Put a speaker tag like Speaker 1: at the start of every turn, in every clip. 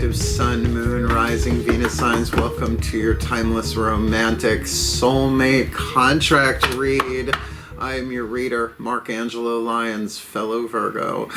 Speaker 1: collective sun, moon, rising, Venus signs. Welcome to your timeless romantic soulmate contract read. I am your reader, Angelo, Lyons, fellow Virgo.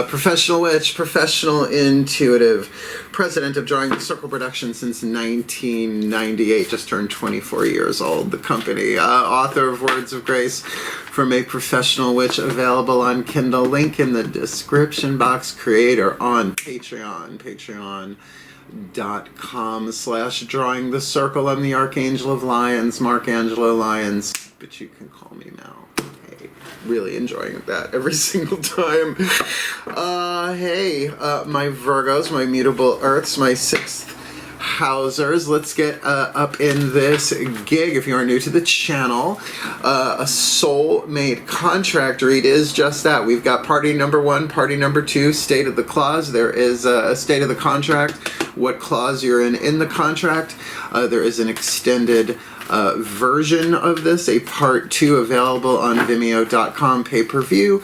Speaker 1: Professional witch, professional intuitive, president of Drawing the Circle Production since 1998, just turned 24 years old, the company. Author of Words of Grace from a Professional Witch, available on Kindle, link in the description box, creator on Patreon, patreon.com/drawing the circle. I'm the Archangel of Lyons, Angelo Lyons, but you can call me Mal. Hey, really enjoying that every single time. Hey, my Virgos, my mutable Earths, my sixth housers, let's get up in this gig. If you are new to the channel, a soulmate contract read is just that. We've got party number one, party number two, state of the clause. There is a state of the contract, what clause you're in the contract. There is an extended version of this, a part two, available on VIMEO.com pay-per-view,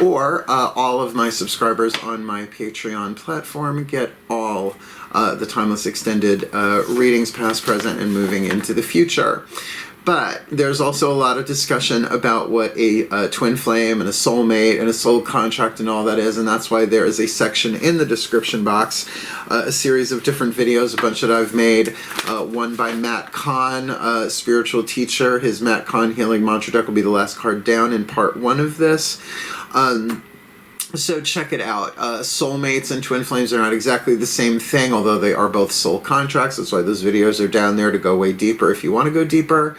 Speaker 1: or all of my subscribers on my Patreon platform get all the timeless extended readings, past, present, and moving into the future. But there's also a lot of discussion about what a twin flame and a soulmate and a soul contract and all that is, and that's why there is a section in the description box, a series of different videos, a bunch that I've made, one by Matt Kahn, a spiritual teacher. His Matt Kahn Healing Mantra deck will be the last card down in part one of this. So check it out. Soulmates and twin flames are not exactly the same thing, although they are both soul contracts. That's why those videos are down there, to go way deeper if you want to go deeper.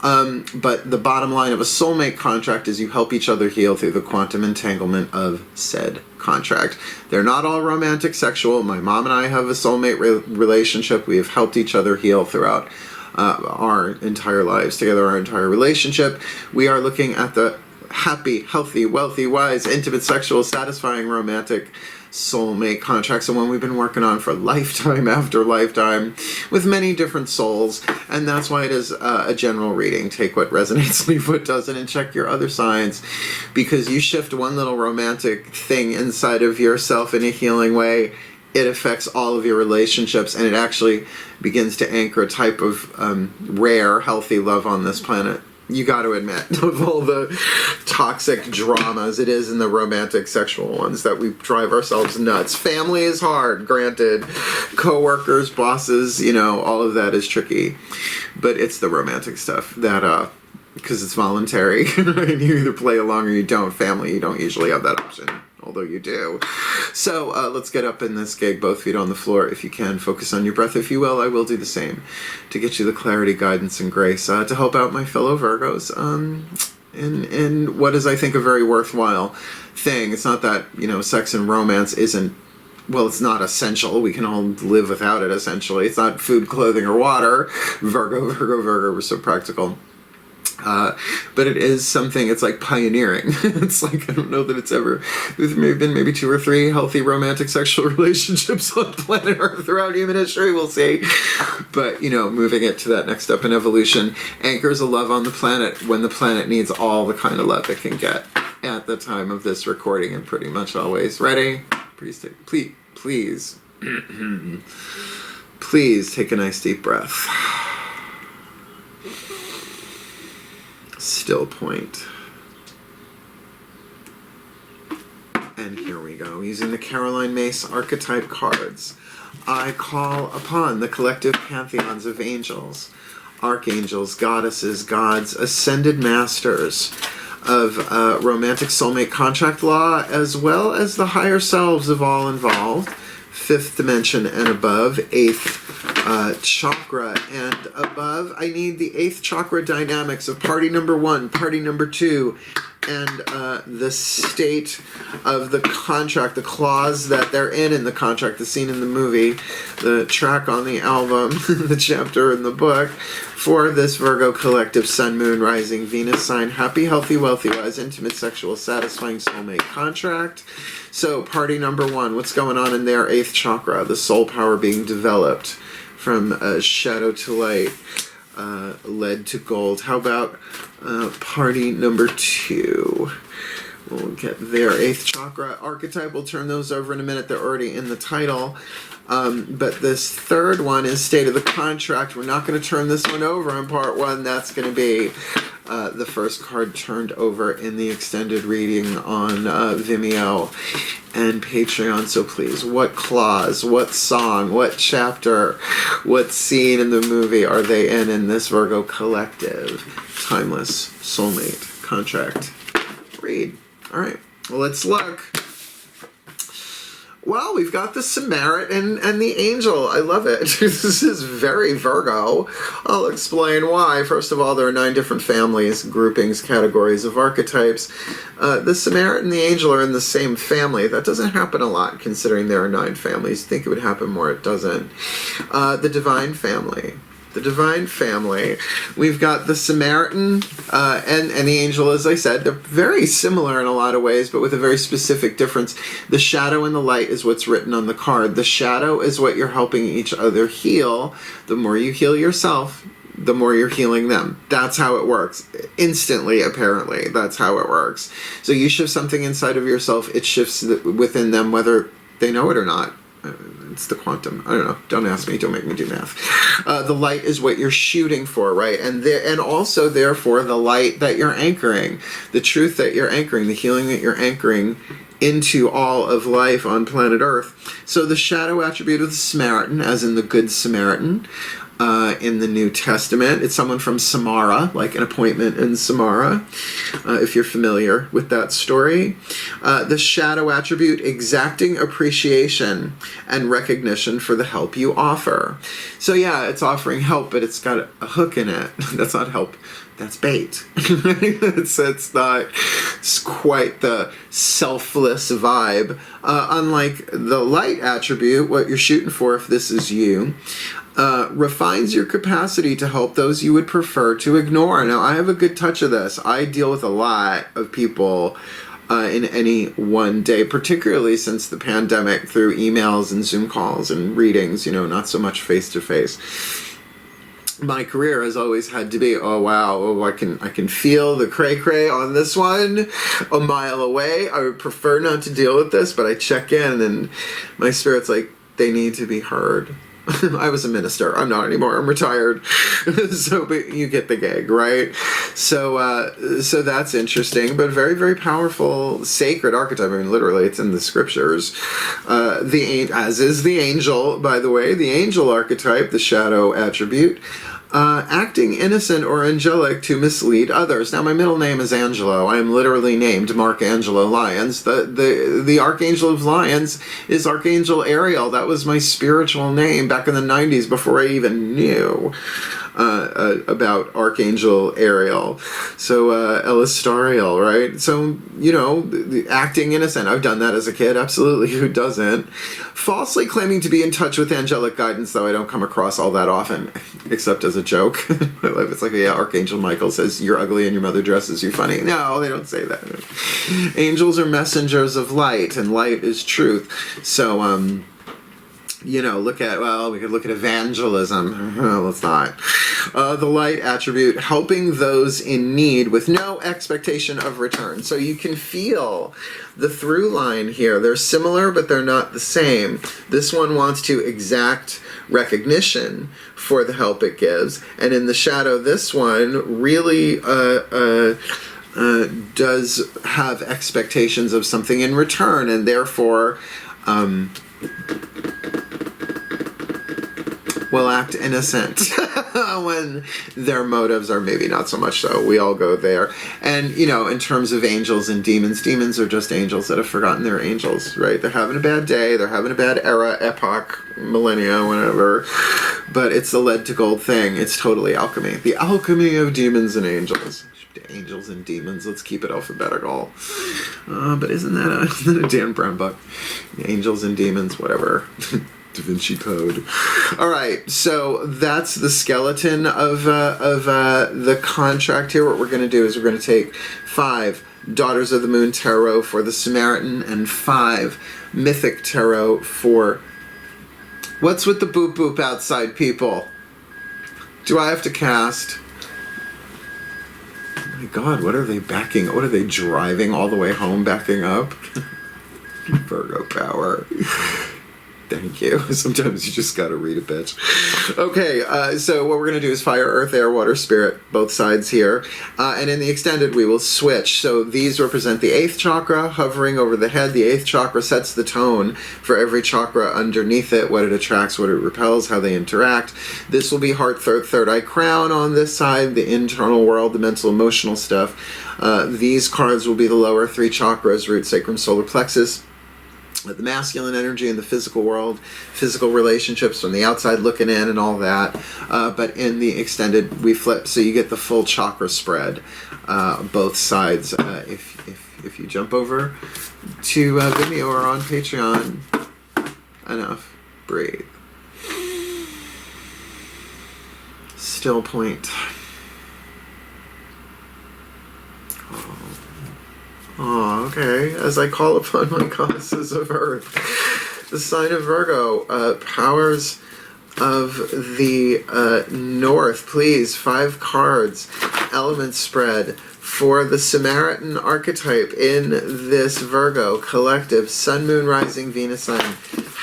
Speaker 1: But the bottom line of a soulmate contract is you help each other heal through the quantum entanglement of said contract. They're not all romantic, sexual. My mom and I have a soulmate relationship. We have helped each other heal throughout our entire lives together, our entire relationship. We are looking at the happy, healthy, wealthy, wise, intimate, sexual, satisfying, romantic soulmate contracts, and one we've been working on for lifetime after lifetime with many different souls. And that's why it is a general reading. Take what resonates, leave what doesn't, and check your other signs, because you shift one little romantic thing inside of yourself in a healing way, it affects all of your relationships, and it actually begins to anchor a type of rare, healthy love on this planet. You got to admit, of all the toxic dramas it is in the romantic sexual ones, that we drive ourselves nuts. Family is hard, granted. Co-workers, bosses, you know, all of that is tricky. But it's the romantic stuff that, because it's voluntary, and you either play along or you don't. Family, you don't usually have that option, although you do. So let's get up in this gig, both feet on the floor if you can. Focus on your breath if you will. I will do the same to get you the clarity, guidance, and grace to help out my fellow Virgos in what is, I think, a very worthwhile thing. It's not that, you know, sex and romance isn't, well, it's not essential. We can all live without it, essentially. It's not food, clothing, or water. Virgo, we're so practical. But it is something, it's like pioneering. It's like, I don't know that it's ever, there's been maybe 2 or 3 healthy romantic sexual relationships on planet Earth throughout human history, we'll see. But, you know, moving it to that next step in evolution anchors a love on the planet when the planet needs all the kind of love it can get at the time of this recording, and pretty much always. Ready? Please, please take a nice deep breath. Still point. And here we go. Using the Caroline Myss archetype cards, I call upon the collective pantheons of angels, archangels, goddesses, gods, ascended masters of romantic soulmate contract law, as well as the higher selves of all involved, 5th dimension and above, 8th chakra and above. I need the 8th chakra dynamics of party number 1, party number 2, and the state of the contract, the clause that they're in the contract, the scene in the movie, the track on the album, the chapter in the book, for this Virgo collective sun, moon, rising, Venus sign, happy, healthy, wealthy, wise, intimate, sexual, satisfying soulmate contract. So party number 1, what's going on in their 8th chakra? The soul power being developed from shadow to light, lead to gold. How about party number 2? We'll get their 8th chakra archetype. We'll turn those over in a minute. They're already in the title. But this third one is State of the Contract. We're not going to turn this one over in part 1. That's going to be the first card turned over in the extended reading on Vimeo and Patreon. So please, what clause, what song, what chapter, what scene in the movie are they in this Virgo collective? Timeless soulmate contract read. All right, well, let's look. Well, we've got the Samaritan and the Angel. I love it. This is very Virgo. I'll explain why. First of all, there are 9 different families, groupings, categories of archetypes. The Samaritan and the Angel are in the same family. That doesn't happen a lot, considering there are 9 families. You think it would happen more, it doesn't. The Divine Family. The Divine Family. We've got the Samaritan and the Angel, as I said. They're very similar in a lot of ways, but with a very specific difference. The shadow and the light is what's written on the card. The shadow is what you're helping each other heal. The more you heal yourself, the more you're healing them. That's how it works. Instantly, apparently. That's how it works. So you shift something inside of yourself, it shifts within them, whether they know it or not. It's the quantum. I don't know. Don't ask me. Don't make me do math. The light is what you're shooting for, right? And also, therefore, the light that you're anchoring, the truth that you're anchoring, the healing that you're anchoring into all of life on planet Earth. So the shadow attribute of the Samaritan, as in the Good Samaritan, in the New Testament. It's someone from Samara, like an appointment in Samara, if you're familiar with that story. The shadow attribute, exacting appreciation and recognition for the help you offer. So yeah, it's offering help, but it's got a hook in it. That's not help. That's bait. It's quite the selfless vibe. Unlike the light attribute, what you're shooting for, if this is you, refines your capacity to help those you would prefer to ignore. Now, I have a good touch of this. I deal with a lot of people in any one day, particularly since the pandemic, through emails and Zoom calls and readings, not so much face-to-face. My career has always had to be, oh wow, I can feel the cray-cray on this one a mile away. I would prefer not to deal with this, but I check in and my spirit's like, they need to be heard. I was a minister. I'm not anymore. I'm retired. But you get the gig, right? So that's interesting, but very, very powerful, sacred archetype. I mean, literally, it's in the scriptures. As is the angel, by the way. The angel archetype, the shadow attribute. Acting innocent or angelic to mislead others. Now, my middle name is Angelo. I am literally named Mark Angelo Lyons. The Archangel of Lyons is Archangel Ariel. That was my spiritual name back in the 90s before I even knew about Archangel Ariel. So, Elistariel, right? So, the acting innocent. I've done that as a kid. Absolutely. Who doesn't? Falsely claiming to be in touch with angelic guidance, though I don't come across all that often, except as a joke. It's like, yeah, Archangel Michael says, you're ugly and your mother dresses you funny. No, they don't say that. Angels are messengers of light, and light is truth. So, we could look at evangelism. Let's not. The light attribute, helping those in need with no expectation of return. So you can feel the through line here. They're similar, but they're not the same. This one wants to exact recognition for the help it gives. And in the shadow, this one really does have expectations of something in return, and therefore will act innocent when their motives are maybe not so much so. We all go there. And, in terms of angels and demons are just angels that have forgotten they're angels, right? They're having a bad day, they're having a bad era, epoch, millennia, whatever. But it's the lead to gold thing. It's totally alchemy. The alchemy of demons and angels. Angels and demons, let's keep it alphabetical. But isn't that a Dan Brown book? Angels and demons, whatever. Da Vinci Code. All right, so that's the skeleton of the contract here. What we're going to do is we're going to take 5 Daughters of the Moon Tarot for the Samaritan and 5 Mythic Tarot for... What's with the boop boop outside, people? Do I have to cast? my God, what are they backing? What are they driving all the way home, backing up? Virgo power. Thank you. Sometimes you just gotta read a bit. Okay, so what we're gonna do is fire, earth, air, water, spirit, both sides here. And in the extended, we will switch. So these represent the 8th chakra, hovering over the head. The 8th chakra sets the tone for every chakra underneath it, what it attracts, what it repels, how they interact. This will be heart, third eye, crown on this side, the internal world, the mental, emotional stuff. These cards will be the lower 3 chakras, root, sacrum, solar plexus. The masculine energy in the physical world, physical relationships from the outside looking in and all that. But in the extended, we flip, so you get the full chakra spread, both sides. If you jump over to Vimeo or on Patreon, enough, breathe. Still point. Oh, okay. As I call upon my goddesses of earth, the sign of Virgo, powers of the north, please. 5 cards, element spread for the Samaritan archetype in this Virgo collective. Sun, moon, rising, Venus sign.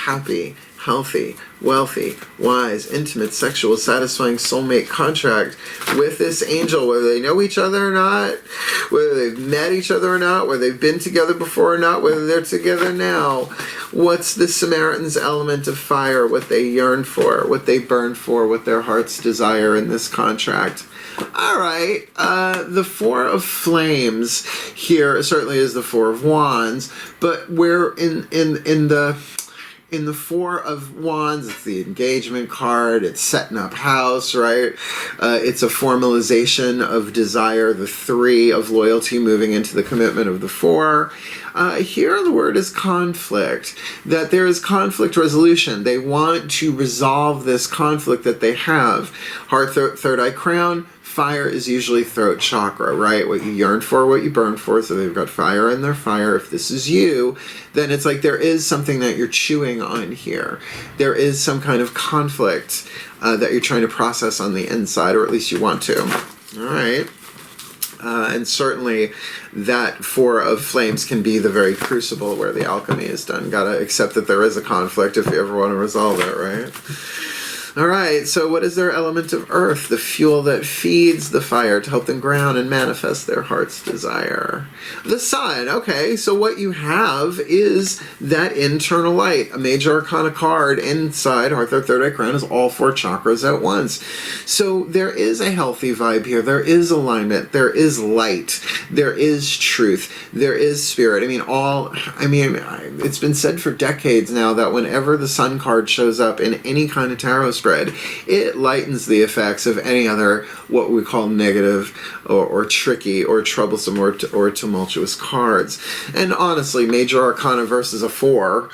Speaker 1: Happy, healthy, wealthy, wise, intimate, sexual, satisfying soulmate contract with this angel, whether they know each other or not, whether they've met each other or not, whether they've been together before or not, whether they're together now. What's the Samaritan's element of fire, what they yearn for, what they burn for, what their hearts desire in this contract? All right, the 4 of flames here certainly is the 4 of wands, but we're in the 4 of wands, it's the engagement card, it's setting up house, right? It's a formalization of desire, the 3 of loyalty moving into the commitment of the 4. Here the word is conflict, that there is conflict resolution. They want to resolve this conflict that they have. Heart, third eye, crown. Fire is usually throat chakra, right? What you yearn for, what you burn for. So they've got fire in their fire. If this is you, then it's like there is something that you're chewing on here. There is some kind of conflict that you're trying to process on the inside, or at least you want to. All right. And certainly that 4 of flames can be the very crucible where the alchemy is done. Gotta accept that there is a conflict if you ever want to resolve it, right? All right, so what is their element of earth? The fuel that feeds the fire to help them ground and manifest their heart's desire. The sun, okay, so what you have is that internal light. A major arcana card inside heart, third eye, crown is all 4 chakras at once. So there is a healthy vibe here. There is alignment. There is light. There is truth. There is spirit. It's been said for decades now that whenever the sun card shows up in any kind of tarot spread, it lightens the effects of any other what we call negative or tricky or troublesome or tumultuous cards. And honestly, major arcana versus a 4,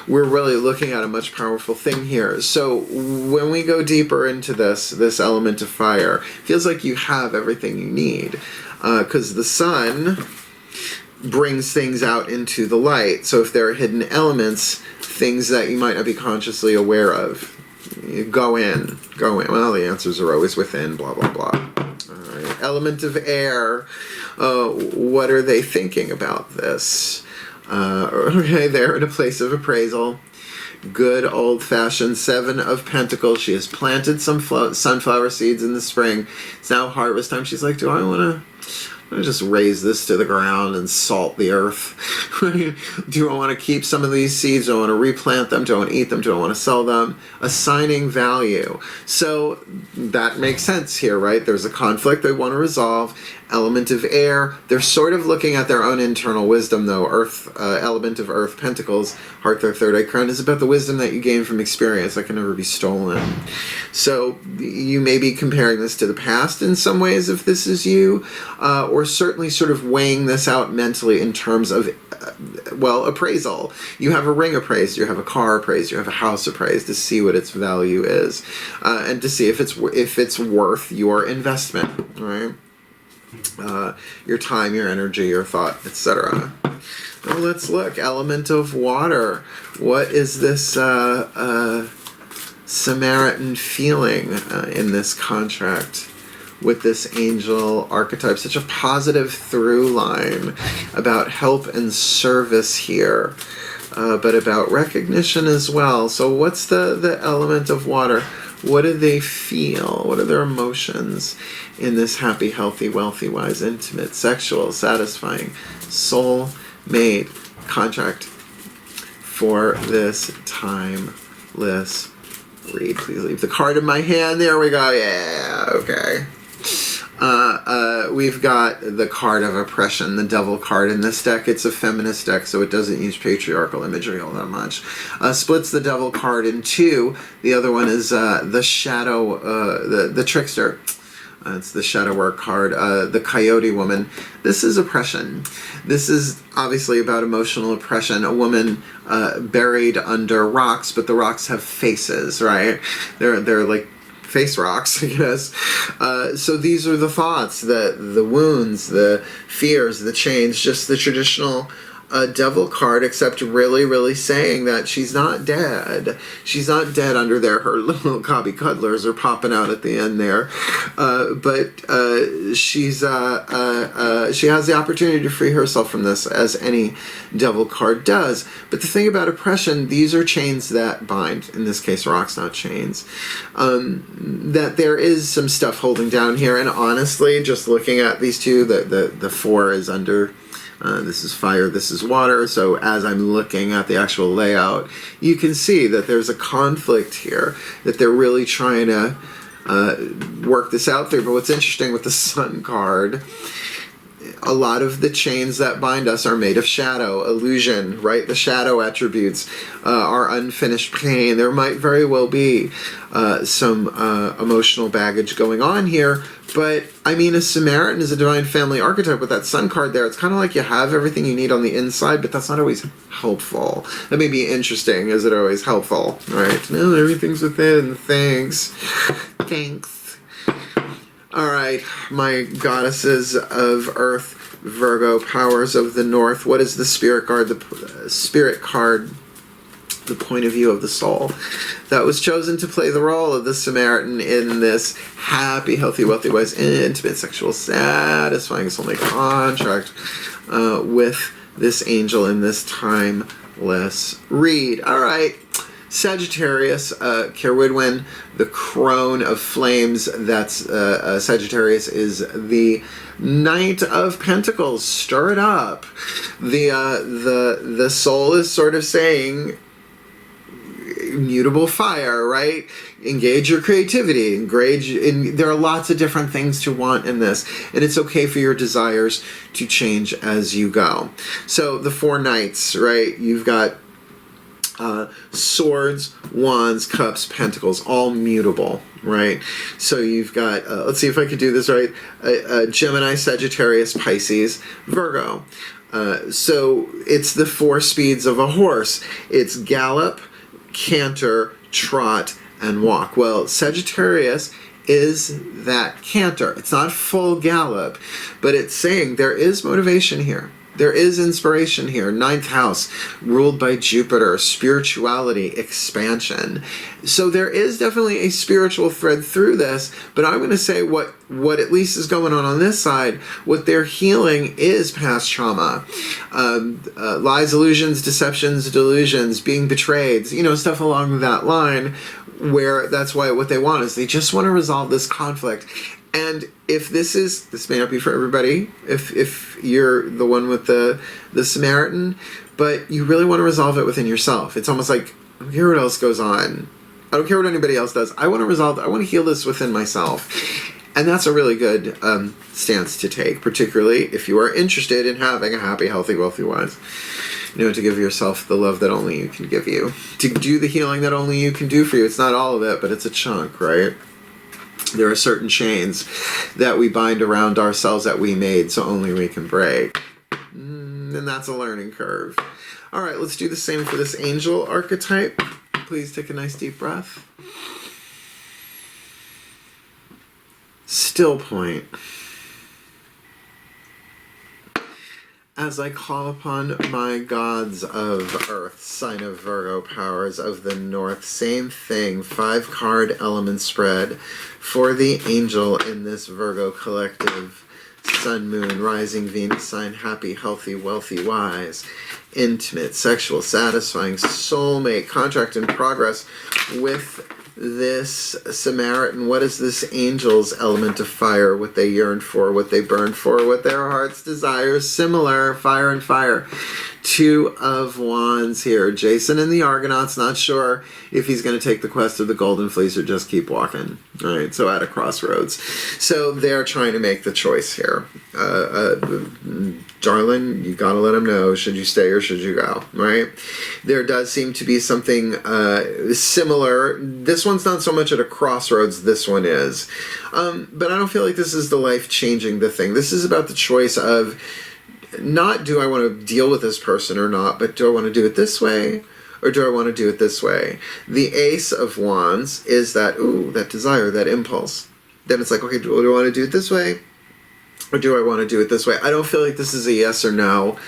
Speaker 1: we're really looking at a much powerful thing here. So when we go deeper into this element of fire, it feels like you have everything you need, because the sun brings things out into the light. So if there are hidden elements, things that you might not be consciously aware of, go in. Well, the answers are always within, blah, blah, blah. All right. Element of air. What are they thinking about this? Okay, they're in a place of appraisal. Good old-fashioned 7 of Pentacles. She has planted some sunflower seeds in the spring. It's now harvest time. She's like, do I want to just raise this to the ground and salt the earth? Do I want to keep some of these seeds? Do I want to replant them? Do I want to eat them? Do I want to sell them? Assigning value. So that makes sense here, right? There's a conflict they want to resolve. Element of air. They're sort of looking at their own internal wisdom, though. Earth, element of earth, Pentacles, heart, their third eye, crown is about the wisdom that you gain from experience that can never be stolen. So you may be comparing this to the past in some ways if this is you, or certainly sort of weighing this out mentally in terms of, appraisal. You have a ring appraised, you have a car appraised, you have a house appraised to see what its value is, and to see if it's worth your investment, right? Your time, your energy, your thought, etc. Well, let's look. Element of water. What is this Samaritan feeling in this contract? with this angel archetype. Such a positive through line about help and service here, but about recognition as well. So what's the element of water? What do they feel? What are their emotions in this happy, healthy, wealthy, wise, intimate, sexual, satisfying, soul-mate contract for this timeless read? Please leave the card in my hand. There we go. Yeah, okay. We've got the card of oppression, the devil card in this deck. It's a feminist deck, so it doesn't use patriarchal imagery all that much. Splits the devil card in two. The other one is the shadow, the trickster. It's the shadow work card, the coyote woman. This is oppression. This is obviously about emotional oppression. A woman buried under rocks, but the rocks have faces, right? They're like face rocks, I guess. So these are the thoughts, the wounds, the fears, the chains, just the traditional devil card, except really, really saying that she's not dead. She's not dead under there. Her little cobby cuddlers are popping out at the end there. But she has the opportunity to free herself from this, as any devil card does. But the thing about oppression, these are chains that bind. In this case, rocks, not chains. That there is some stuff holding down here. And honestly, just looking at these two, the four is under... this is fire, this is water. So as I'm looking at the actual layout, you can see that there's a conflict here, that they're really trying to work this out there. But what's interesting with the sun card, a lot of the chains that bind us are made of shadow, illusion, right? The shadow attributes are unfinished pain. There might very well be some emotional baggage going on here. But, I mean, a Samaritan is a divine family archetype with that sun card there. It's kind of like you have everything you need on the inside, but that's not always helpful. That may be interesting. Is it always helpful? Right? No, everything's within. Thanks. Thanks. All right, my goddesses of Earth, Virgo, powers of the North. What is the spirit card? The spirit card, the point of view of the soul that was chosen to play the role of the Samaritan in this happy, healthy, wealthy, wise, intimate, sexual, satisfying soulmate contract with this angel in this timeless read. All right. Sagittarius, Cerwydwen, the crone of flames. That's Sagittarius is the Knight of Pentacles. Stir it up. The soul is sort of saying, mutable fire, right? Engage your creativity. There are lots of different things to want in this, and it's okay for your desires to change as you go. So the four knights, right? You've got swords, wands, cups, pentacles, all mutable, right? So you've got, let's see if I could do this right, Gemini, Sagittarius, Pisces, Virgo. So it's the four speeds of a horse. It's gallop, canter, trot, and walk. Well, Sagittarius is that canter. It's not full gallop, but it's saying there is motivation here. There is inspiration here. Ninth house, ruled by Jupiter, spirituality, expansion. So there is definitely a spiritual thread through this, but I'm going to say what at least is going on this side, what they're healing is past trauma. Lies, illusions, deceptions, delusions, being betrayed, stuff along that line, where that's why what they want is they just want to resolve this conflict. And if this may not be for everybody, if you're the one with the Samaritan, but you really want to resolve it within yourself. It's almost like, I don't care what else goes on. I don't care what anybody else does. I want to heal this within myself. And that's a really good stance to take, particularly if you are interested in having a happy, healthy, wealthy, wise. To give yourself the love that only you can give you. To do the healing that only you can do for you. It's not all of it, but it's a chunk, right? There are certain chains that we bind around ourselves that we made so only we can break. And that's a learning curve. All right, let's do the same for this angel archetype. Please take a nice deep breath. Still point. as I call upon my gods of Earth, sign of Virgo, powers of the North, same thing, 5-card element spread for the angel in this Virgo collective. Sun, Moon, Rising, Venus sign, happy, healthy, wealthy, wise, intimate, sexual, satisfying, soulmate, contract in progress with this Samaritan. What is this angel's element of fire? What they yearn for, what they burn for, what their heart's desire. Similar, fire and fire. 2 of Wands here. Jason and the Argonauts, not sure if he's going to take the quest of the Golden Fleece or just keep walking. All right, so at a crossroads. So they're trying to make the choice here. Darling, you got to let them know, should you stay or should you go, right? There does seem to be something similar. This one's not so much at a crossroads, this one is. But I don't feel like this is the life-changing the thing. This is about the choice of not do I want to deal with this person or not, but do I want to do it this way or do I want to do it this way? The Ace of Wands is that, that desire, that impulse. Then it's like, okay, do I want to do it this way or do I want to do it this way? I don't feel like this is a yes or no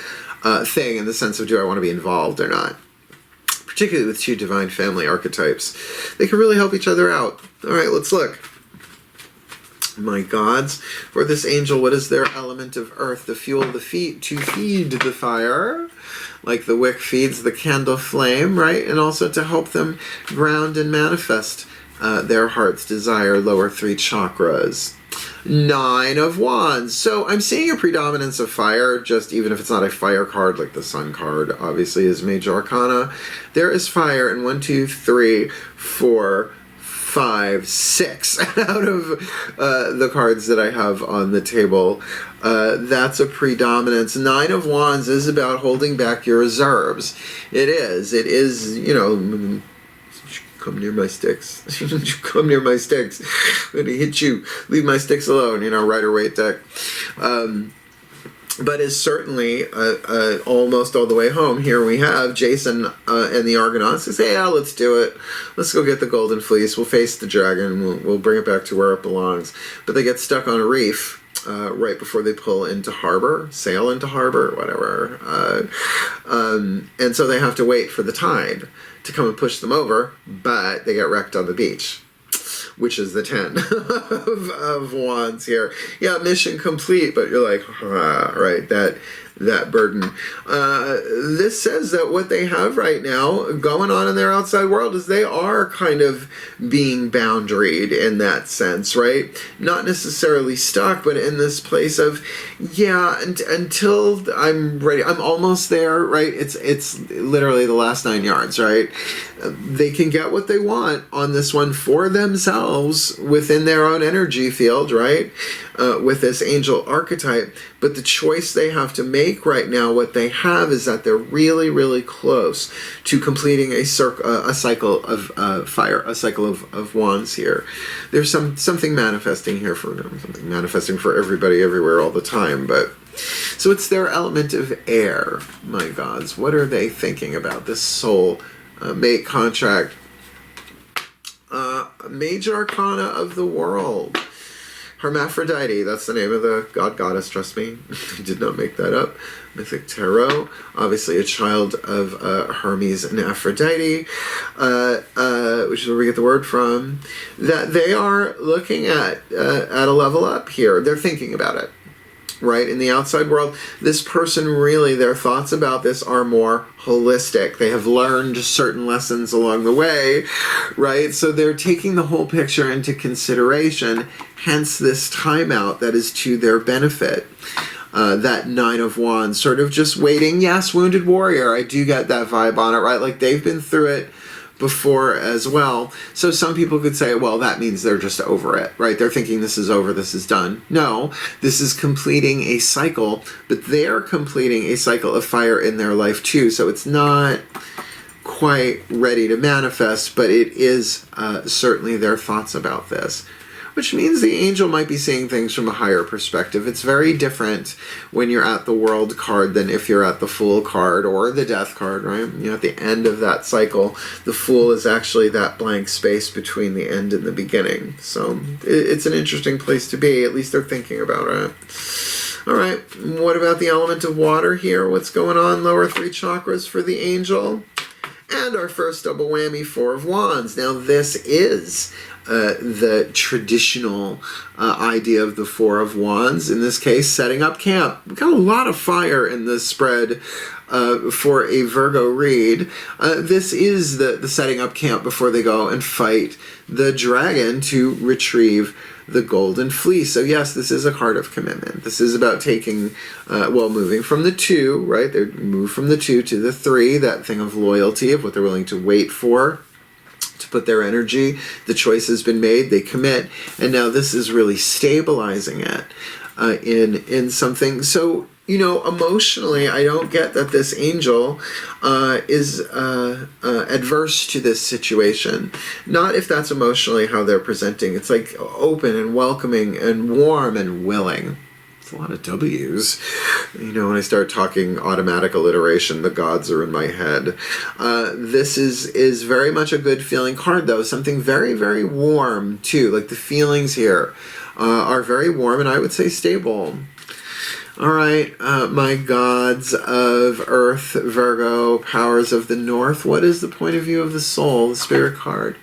Speaker 1: thing in the sense of do I want to be involved or not. Particularly with 2 divine family archetypes. They can really help each other out. All right, let's look. My gods, for this angel, what is their element of earth? The fuel, the feet, to feed the fire, like the wick feeds the candle flame, right? And also to help them ground and manifest their heart's desire, lower 3 chakras. 9 of Wands. So I'm seeing a predominance of fire, just even if it's not a fire card, like the Sun card, obviously, is Major Arcana. There is fire in 1, 2, 3, 4, 5, 6 out of the cards that I have on the table. That's a predominance. 9 of Wands is about holding back your reserves. It is, you know, come near my sticks. Come near my sticks. I'm gonna hit you. Leave my sticks alone, you know, Rider Waite deck. But is certainly almost all the way home. Here we have Jason and the Argonauts. They say, yeah, let's do it. Let's go get the Golden Fleece. We'll face the dragon. We'll bring it back to where it belongs. But they get stuck on a reef right before they pull into harbor, sail into harbor, whatever. And so they have to wait for the tide to come and push them over, but they get wrecked on the beach, which is the 10 of Wands here. Yeah, mission complete, but you're like, right, that burden. This says that what they have right now going on in their outside world is they are kind of being boundaried in that sense, right? Not necessarily stuck, but in this place of, yeah, until I'm ready, I'm almost there, right? It's literally the last 9 yards, right? They can get what they want on this one for themselves within their own energy field, right? With this angel archetype. But the choice they have to make right now, what they have is that they're really, really close to completing a cycle of fire, a cycle of wands here. There's something manifesting here for them, something manifesting for everybody, everywhere, all the time. But so it's their element of air, my gods. What are they thinking about this soul mate contract? Major Arcana of the world. Hermaphrodite, that's the name of the goddess, trust me. I did not make that up. Mythic Tarot, obviously a child of Hermes and Aphrodite, which is where we get the word from, that they are looking at a level up here. They're thinking about it. Right? In the outside world, this person really, their thoughts about this are more holistic. They have learned certain lessons along the way, right? So they're taking the whole picture into consideration, hence this timeout that is to their benefit. That 9 of Wands, sort of just waiting. Yes, Wounded Warrior, I do get that vibe on it, right? Like they've been through it before as well. So some people could say, well, that means they're just over it, right? They're thinking this is over, this is done. No, this is completing a cycle, but they're completing a cycle of fire in their life too. So it's not quite ready to manifest, but it is certainly their thoughts about this. Which means the angel might be seeing things from a higher perspective. It's very different when you're at the World card than if you're at the Fool card or the Death card, right? You know, at the end of that cycle, the Fool is actually that blank space between the end and the beginning. So it's an interesting place to be. At least they're thinking about it. All right, what about the element of water here? What's going on, lower 3 chakras for the angel? And our first double whammy, 4 of Wands. Now this is the traditional idea of the 4 of Wands. In this case, setting up camp. We've got a lot of fire in this spread for a Virgo read. This is the setting up camp before they go and fight the dragon to retrieve the golden fleece. So yes, this is a card of commitment. This is about taking, moving from the 2, right? They move from the 2 to the 3, that thing of loyalty, of what they're willing to wait for, to put their energy. The choice has been made, they commit, and now this is really stabilizing it in something. So, you know, emotionally, I don't get that this angel is adverse to this situation. Not if that's emotionally how they're presenting. It's like open and welcoming and warm and willing. It's a lot of W's. You know, when I start talking automatic alliteration, the gods are in my head. This is very much a good feeling card, though. Something very, very warm, too. Like the feelings here are very warm and I would say stable. All right, my gods of Earth, Virgo, powers of the North. What is the point of view of the soul, the spirit card?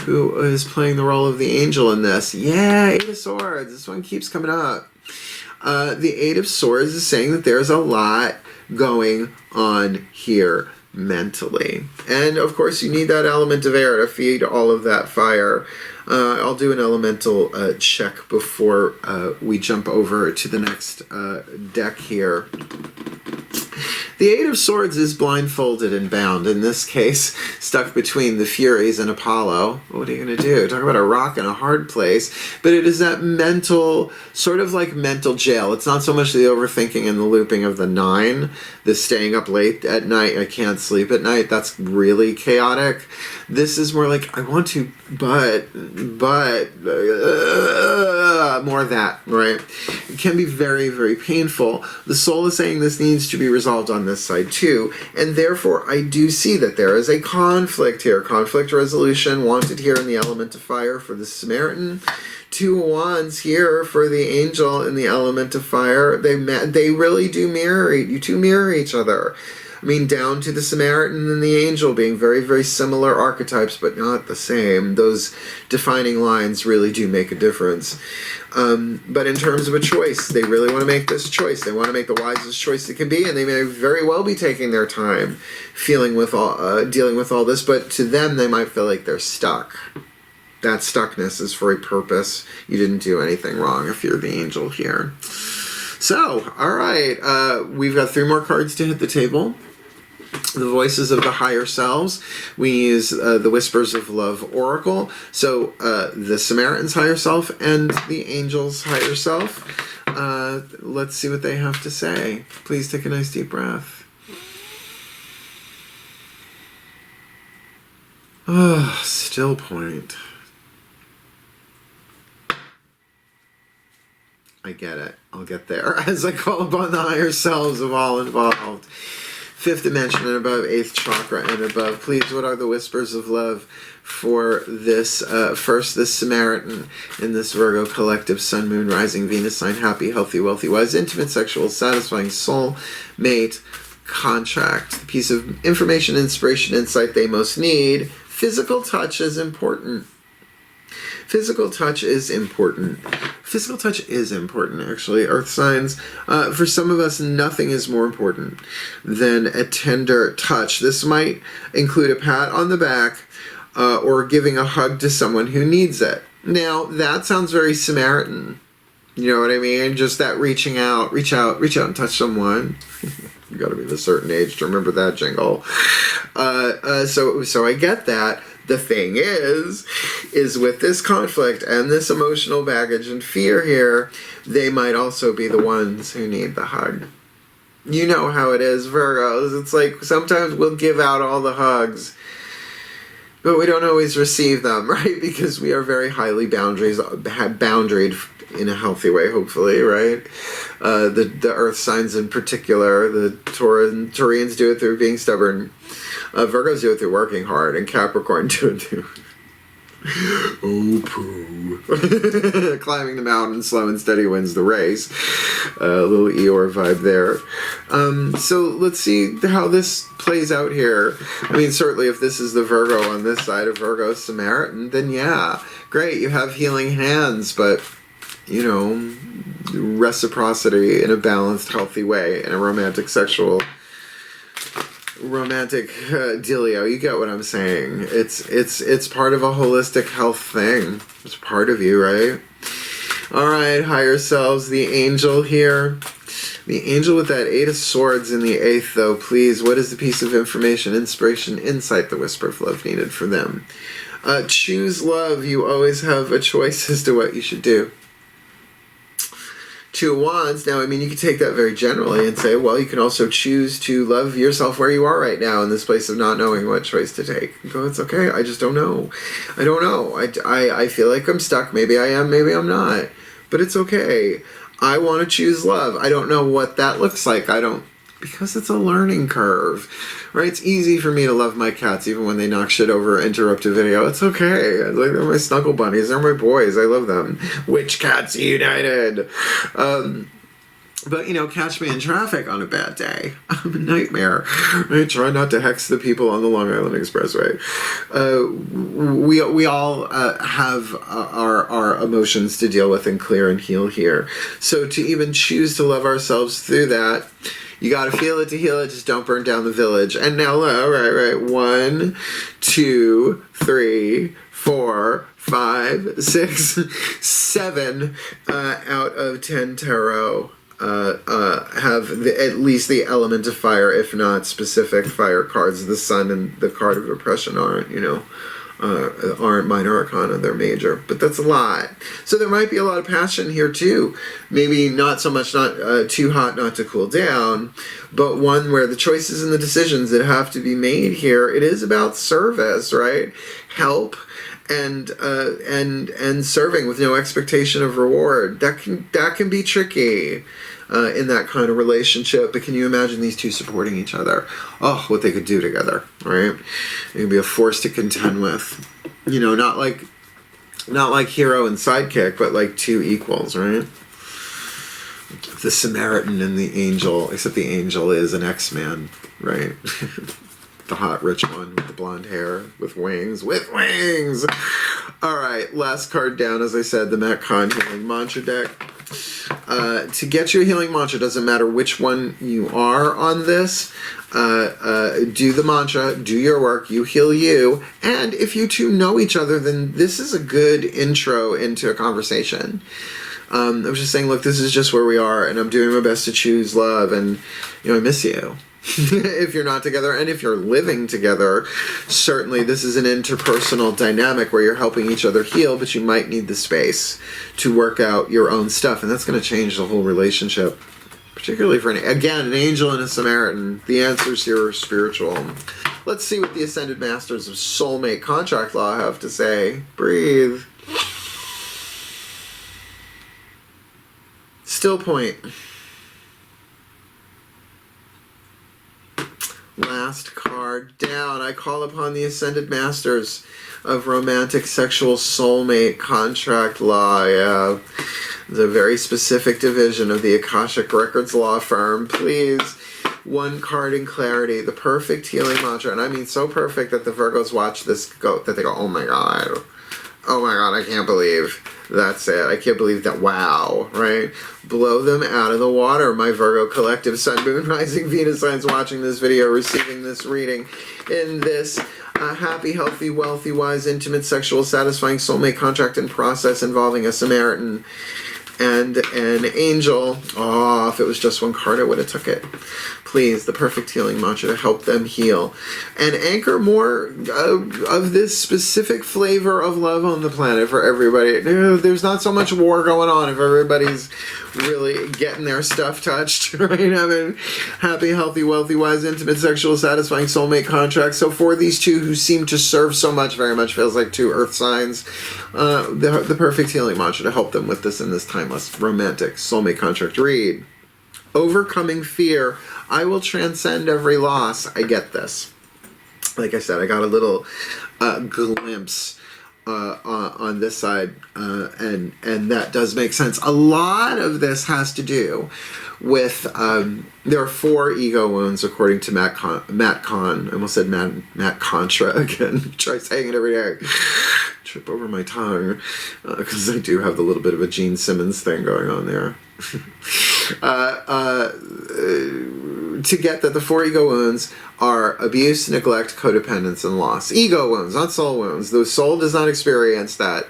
Speaker 1: Who is playing the role of the angel in this? Yeah, 8 of Swords. This one keeps coming up. The 8 of Swords is saying that there's a lot going on here mentally. And, of course, you need that element of air to feed all of that fire. I'll do an elemental check before we jump over to the next deck here. The 8 of Swords is blindfolded and bound, in this case, stuck between the Furies and Apollo. What are you going to do? Talk about a rock in a hard place. But it is that mental, sort of like mental jail. It's not so much the overthinking and the looping of the 9, the staying up late at night, I can't sleep at night. That's really chaotic. This is more like, I want to, but, more of that, right? It can be very, very painful. The soul is saying this needs to be resolved on this side too, and therefore I do see that there is a conflict here. Conflict resolution wanted here in the element of fire for the Samaritan. 2 Wands here for the angel in the element of fire. They really do mirror, you two mirror each other. I mean, down to the Samaritan and the angel being very, very similar archetypes, but not the same. Those defining lines really do make a difference. But in terms of a choice, they really want to make this choice. They want to make the wisest choice it can be, and they may very well be taking their time dealing with all this, but to them, they might feel like they're stuck. That stuckness is for a purpose. You didn't do anything wrong if you're the angel here. So, all right, we've got 3 more cards to hit the table. The voices of the higher selves. We use the Whispers of Love Oracle. So the Samaritan's higher self and the angel's higher self. Let's see what they have to say. Please take a nice deep breath. Oh, still point. I get it. I'll get there as I call upon the higher selves of all involved. 5th dimension and above, 8th chakra and above. Please, what are the whispers of love for this, first, this Samaritan in this Virgo collective, Sun, Moon, Rising, Venus sign, happy, healthy, wealthy, wise, intimate, sexual, satisfying, soul mate, contract, the piece of information, inspiration, insight they most need. Physical touch is important. Physical touch is important. Physical touch is important, actually. Earth signs. For some of us, nothing is more important than a tender touch. This might include a pat on the back or giving a hug to someone who needs it. Now, that sounds very Samaritan. You know what I mean? Just that reaching out, reach out and touch someone. You got to be of a certain age to remember that jingle. So I get that. The thing is with this conflict and this emotional baggage and fear here, they might also be the ones who need the hug. You know how it is, Virgos. It's like sometimes we'll give out all the hugs, but we don't always receive them, right? Because we are very highly boundaried in a healthy way, hopefully, right? The earth signs in particular, the Taurians do it through being stubborn. Virgos do it through working hard, and Capricorn do it through Oh, poo. Climbing the mountain, slow and steady wins the race. A little Eeyore vibe there. So let's see how this plays out here. I mean, certainly if this is the Virgo on this side of Virgo Samaritan, then yeah, great, you have healing hands, but, you know, reciprocity in a balanced, healthy way, in a romantic dealio. You get what I'm saying. It's part of a holistic health thing. It's part of you, right? All right, higher selves, the angel here. The angel with that 8 of swords in the 8th, though, please, what is the piece of information, inspiration, insight, the whisper of love needed for them? Choose love. You always have a choice as to what you should do. 2 of Wands. Now, I mean, you can take that very generally and say, well, you can also choose to love yourself where you are right now in this place of not knowing what choice to take. Go, it's okay. I just don't know. I don't know. I feel like I'm stuck. Maybe I am. Maybe I'm not. But it's okay. I want to choose love. I don't know what that looks like. Because it's a learning curve, right? It's easy for me to love my cats even when they knock shit over or interrupt a video. It's okay. Like, they're my snuggle bunnies. They're my boys. I love them. Witch Cats United. But, you know, catch me in traffic on a bad day. I'm a nightmare. I try not to hex the people on the Long Island Expressway. We all have our emotions to deal with and clear and heal here. So to even choose to love ourselves through that, you gotta feel it to heal it. Just don't burn down the village. And now, right. 1, 2, 3, 4, 5, 6, 7 out of 10 tarot have at least the element of fire, if not specific fire cards. The Sun and the card of oppression aren't, you know, aren't minor arcana, they're major, but that's a lot. So there might be a lot of passion here too. Maybe not so much, not too hot not to cool down, but one where the choices and the decisions that have to be made here, it is about service, right? Help and serving with no expectation of reward. That can be tricky in that kind of relationship. But can you imagine these two supporting each other? Oh, what they could do together, right? It could be a force to contend with. You know, not like hero and sidekick, but like two equals, right? The Samaritan and the angel, except the angel is an X-Man, right? The hot rich one with the blonde hair, with wings. All right, last card down, as I said, the Matt Kahn Healing Mantra deck. To get your healing mantra, doesn't matter which one you are on this, do the mantra, do your work, you heal you, and if you two know each other, then this is a good intro into a conversation. I was just saying, look, this is just where we are, and I'm doing my best to choose love, and, you know, I miss you. If you're not together, and if you're living together, certainly this is an interpersonal dynamic where you're helping each other heal, but you might need the space to work out your own stuff, and that's going to change the whole relationship, particularly for, an angel and a Samaritan. The answers here are spiritual. Let's see what the Ascended Masters of Soulmate Contract Law have to say. Breathe. Still point. Last card down. I call upon the Ascended Masters of Romantic Sexual Soulmate Contract Law. Yeah. The very specific division of the Akashic Records law firm. Please, one card in clarity. The perfect healing mantra. And I mean so perfect that the Virgos watch this that they go, oh my God. Oh my God, I can't believe that's it. I can't believe that. Wow, right? Blow them out of the water, my Virgo collective. Sun, Moon, Rising, Venus signs watching this video, receiving this reading in this happy, healthy, wealthy, wise, intimate, sexual, satisfying soulmate contract and process involving a Samaritan and an angel. Oh, if it was just one card, I would have took it. Please, the perfect healing mantra to help them heal and anchor more of this specific flavor of love on the planet for everybody. There's not so much war going on if everybody's really getting their stuff touched, right? Having happy, healthy, wealthy, wise, intimate, sexual, satisfying soulmate contracts. So for these two who seem to serve so much, very much feels like two earth signs, the perfect healing mantra to help them with this in this timeless romantic soulmate contract read. Overcoming fear. I will transcend every loss. I get this. Like I said, I got a little glimpse on this side, and that does make sense. A lot of this has to do with there are 4 ego wounds according to Matt Kahn. I almost said Matt Contra again. Try saying it every day. Trip over my tongue because I do have a little bit of a Gene Simmons thing going on there. To get that the 4 ego wounds are abuse, neglect, codependence, and loss. Ego wounds, not soul wounds. The soul does not experience that.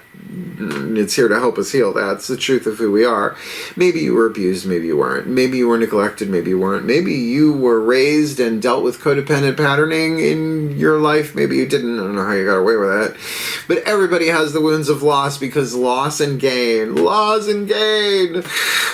Speaker 1: It's here to help us heal that. It's the truth of who we are. Maybe you were abused, maybe you weren't. Maybe you were neglected, maybe you weren't. Maybe you were raised and dealt with codependent patterning in your life. Maybe you didn't. I don't know how you got away with that. But everybody has the wounds of loss, because loss and gain,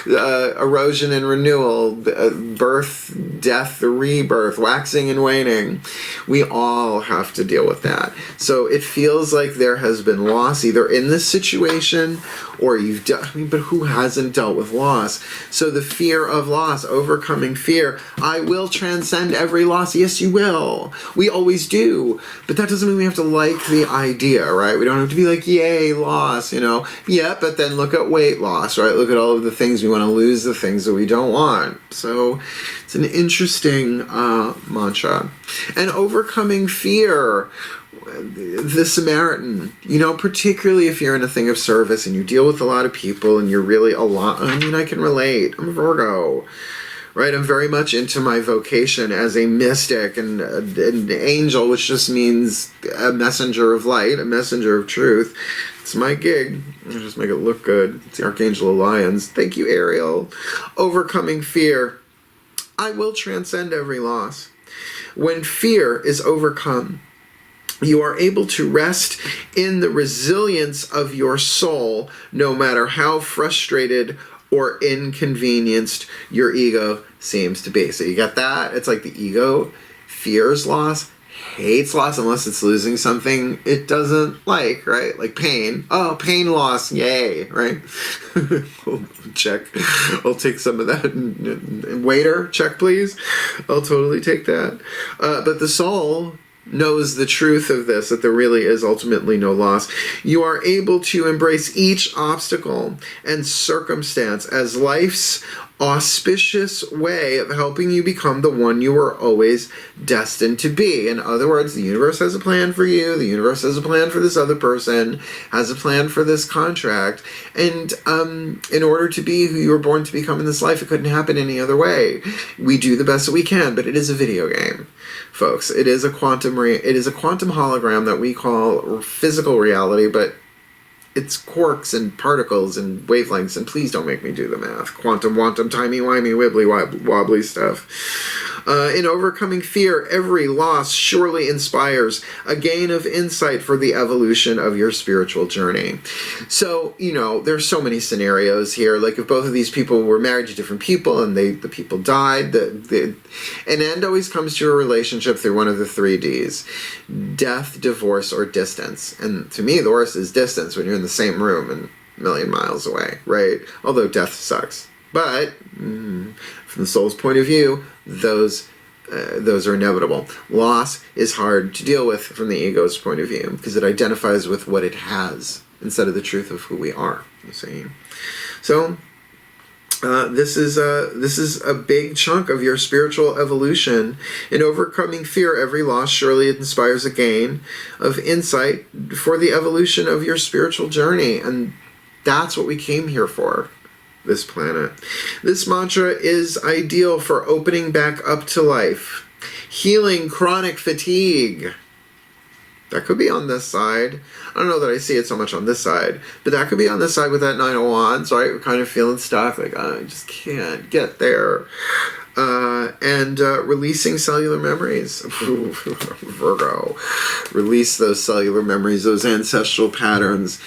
Speaker 1: erosion and renewal, birth, death, rebirth, waxing and waning. We all have to deal with that. So it feels like there has been loss either in this situation or you've done, but who hasn't dealt with loss? So the fear of loss, overcoming fear. I will transcend every loss. Yes, you will. We always do. But that doesn't mean we have to like the idea, right? We don't have to be like, yay, loss, Yeah, but then look at weight loss, right? Look at all of the things we want to lose, the things that we don't want. So it's an interesting mantra. And overcoming fear. The Samaritan, particularly if you're in a thing of service and you deal with a lot of people and you're really a lot, I can relate. I'm a Virgo, right? I'm very much into my vocation as a mystic and an angel, which just means a messenger of light, a messenger of truth. It's my gig. I just make it look good. It's the Archangel of Lyons. Thank you, Ariel. Overcoming fear. I will transcend every loss. When fear is overcome, you are able to rest in the resilience of your soul, no matter how frustrated or inconvenienced your ego seems to be. So you got that? It's like the ego fears loss, hates loss, unless it's losing something it doesn't like, right? Like pain. Oh, pain loss, yay, right? Check. I'll take some of that. Waiter, check please. I'll totally take that. But the soul knows the truth of this, that there really is ultimately no loss. You are able to embrace each obstacle and circumstance as life's auspicious way of helping you become the one you were always destined to be. In other words, the universe has a plan for you, the universe has a plan for this other person, has a plan for this contract, and in order to be who you were born to become in this life, it couldn't happen any other way. We do the best that we can, but it is a video game, folks. It is a quantum hologram that we call physical reality, but it's quarks and particles and wavelengths, and please don't make me do the math. Quantum, timey-wimey, wibbly-wobbly stuff. In overcoming fear, every loss surely inspires a gain of insight for the evolution of your spiritual journey. So, there's so many scenarios here. Like if both of these people were married to different people and the people died, an end always comes to a relationship through one of the 3 Ds. Death, divorce, or distance. And to me, the worst is distance, when you're in the same room and a million miles away, right? Although death sucks. But from the soul's point of view, those are inevitable. Loss is hard to deal with from the ego's point of view because it identifies with what it has instead of the truth of who we are. You see, so this is a big chunk of your spiritual evolution. In overcoming fear, every loss surely inspires a gain of insight for the evolution of your spiritual journey, and that's what we came here for. This planet. This mantra is ideal for opening back up to life, healing chronic fatigue. That could be on this side. I don't know that I see it so much on this side, but that could be on this side with that 9 of Wands, right? We're kind of feeling stuck, like, I just can't get there. And releasing cellular memories. Virgo. Release those cellular memories, those ancestral patterns.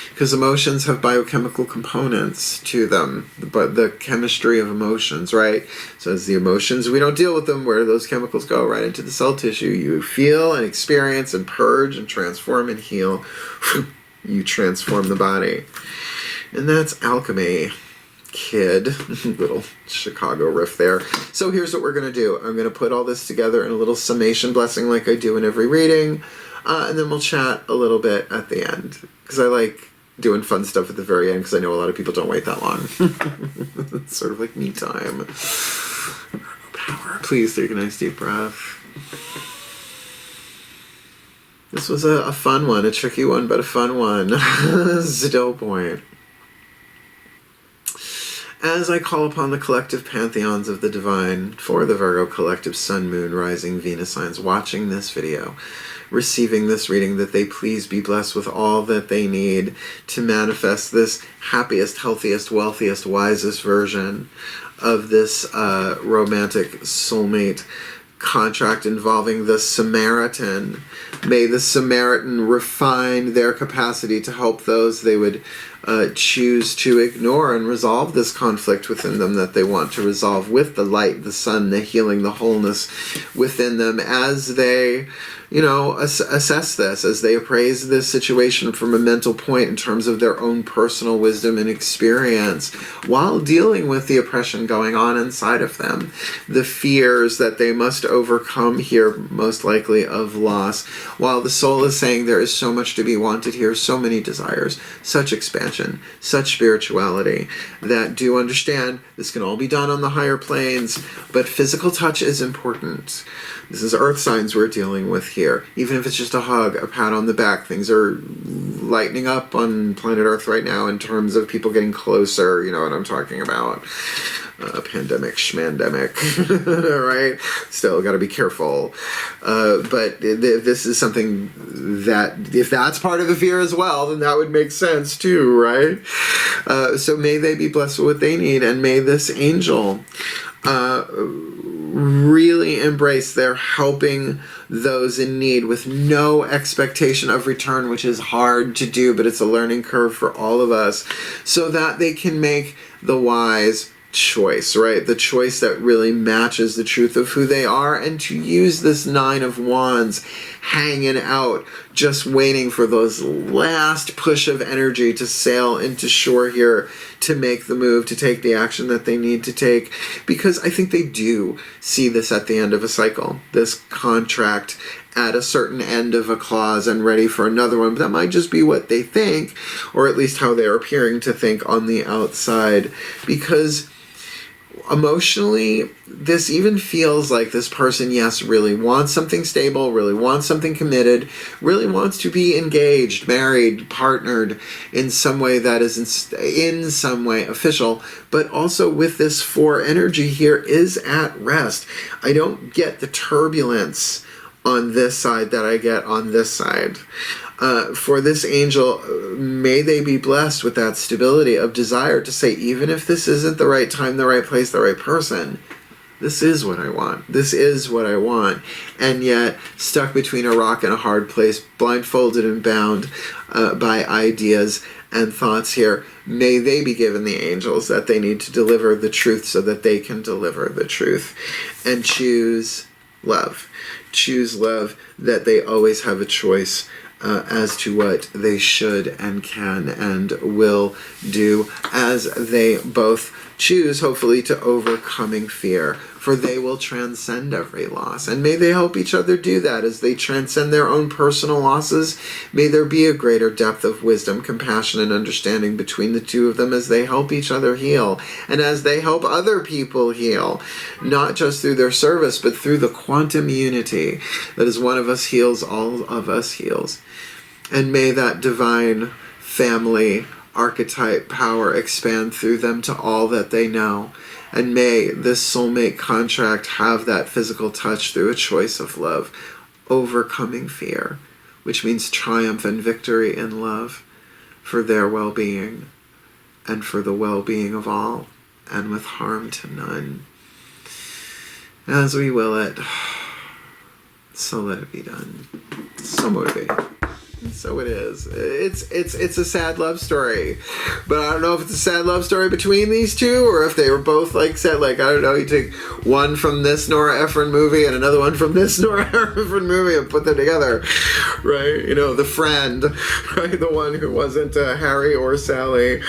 Speaker 1: Because emotions have biochemical components to them, but the chemistry of emotions, right? So as the emotions, we don't deal with them, where do those chemicals go? Right into the cell tissue. You feel and experience and purge and transform and heal. You transform the body. And that's alchemy. kid. Little Chicago riff there. So here's what we're going to do. I'm going to put all this together in a little summation blessing like I do in every reading. And then we'll chat a little bit at the end. Because I like doing fun stuff at the very end because I know a lot of people don't wait that long. It's sort of like me time. Power. Please take a nice deep breath. This was a fun one, a tricky one, but a fun one. Still point. As I call upon the collective pantheons of the divine for the Virgo collective sun, moon, rising, Venus signs watching this video, receiving this reading, that they please be blessed with all that they need to manifest this happiest, healthiest, wealthiest, wisest version of this romantic soulmate contract involving the Samaritan. May the Samaritan refine their capacity to help those they would choose to ignore and resolve this conflict within them that they want to resolve with the light, the sun, the healing, the wholeness within them as they, you know, assess this, as they appraise this situation from a mental point in terms of their own personal wisdom and experience while dealing with the oppression going on inside of them, the fears that they must overcome here, most likely of loss, while the soul is saying there is so much to be wanted here, so many desires, such expansion, such spirituality, that do understand this can all be done on the higher planes, but physical touch is important. This is earth signs we're dealing with here. Even if it's just a hug, a pat on the back, things are lightening up on planet Earth right now in terms of people getting closer. You know what I'm talking about. Pandemic, schmandemic, right? Still got to be careful. But this is something that, if that's part of the fear as well, then that would make sense too, right? So may they be blessed with what they need, and may this angel really embrace their helping those in need with no expectation of return, which is hard to do, but it's a learning curve for all of us, so that they can make the wise choice, right? The choice that really matches the truth of who they are, and to use this Nine of Wands hanging out, just waiting for those last push of energy to sail into shore here, to make the move, to take the action that they need to take, because I think they do see this at the end of a cycle, this contract at a certain end of a clause and ready for another one. But that might just be what they think, or at least how they're appearing to think on the outside, because emotionally, this even feels like this person, yes, really wants something stable, really wants something committed, really wants to be engaged, married, partnered in some way that is in some way official, but also with this 4 energy here is at rest. I don't get the turbulence on this side that I get on this side. For this angel, may they be blessed with that stability of desire to say, even if this isn't the right time, the right place, the right person, this is what I want. This is what I want. And yet, stuck between a rock and a hard place, blindfolded and bound by ideas and thoughts here, may they be given the angels that they need to deliver the truth so that they can deliver the truth and choose love. Choose love, that they always have a choice as to what they should and can and will do as they both choose, hopefully, to overcoming fear, for they will transcend every loss. And may they help each other do that as they transcend their own personal losses. May there be a greater depth of wisdom, compassion, and understanding between the two of them as they help each other heal, and as they help other people heal, not just through their service, but through the quantum unity that is one of us heals, all of us heals. And may that divine family archetype power expand through them to all that they know. And may this soulmate contract have that physical touch through a choice of love, overcoming fear, which means triumph and victory in love for their well-being and for the well-being of all, and with harm to none. As we will it, so let it be done. So motivating. And so it is. It's a sad love story, but I don't know if it's a sad love story between these two or if they were both like sad. Like, I don't know. You take one from this Nora Ephron movie and another one from this Nora Ephron movie and put them together, right? You know, the friend, right? The one who wasn't Harry or Sally.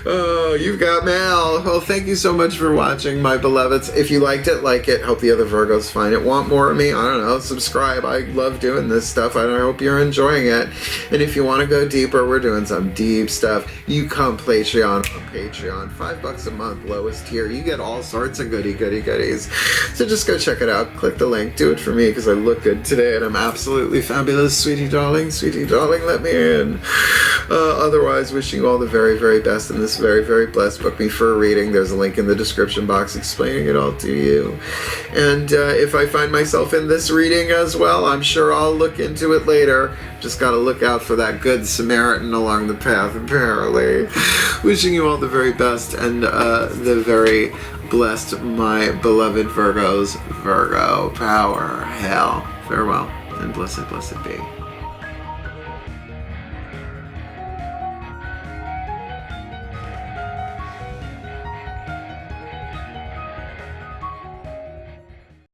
Speaker 1: Oh, you've got mail. Well, thank you so much for watching, my beloveds. If you liked it, like it. Hope the other Virgos find it. Want more of me? I don't know. Subscribe. I love doing this stuff. I hope you're enjoying it. And if you want to go deeper, we're doing some deep stuff. You come Patreon on Patreon. $5 a month, lowest tier. You get all sorts of goodies. So just go check it out. Click the link. Do it for me because I look good today and I'm absolutely fabulous. Sweetie darling, let me in. Otherwise, wishing you all the very, very best in this very, very blessed. Book me for a reading. There's a link in the description box explaining it all to you. And if I find myself in this reading as well, I'm sure I'll look into it later. Just gotta look out for that good Samaritan along the path, apparently. Wishing you all the very best and the very blessed, my beloved Virgos. Virgo power, hail, farewell, and blessed be.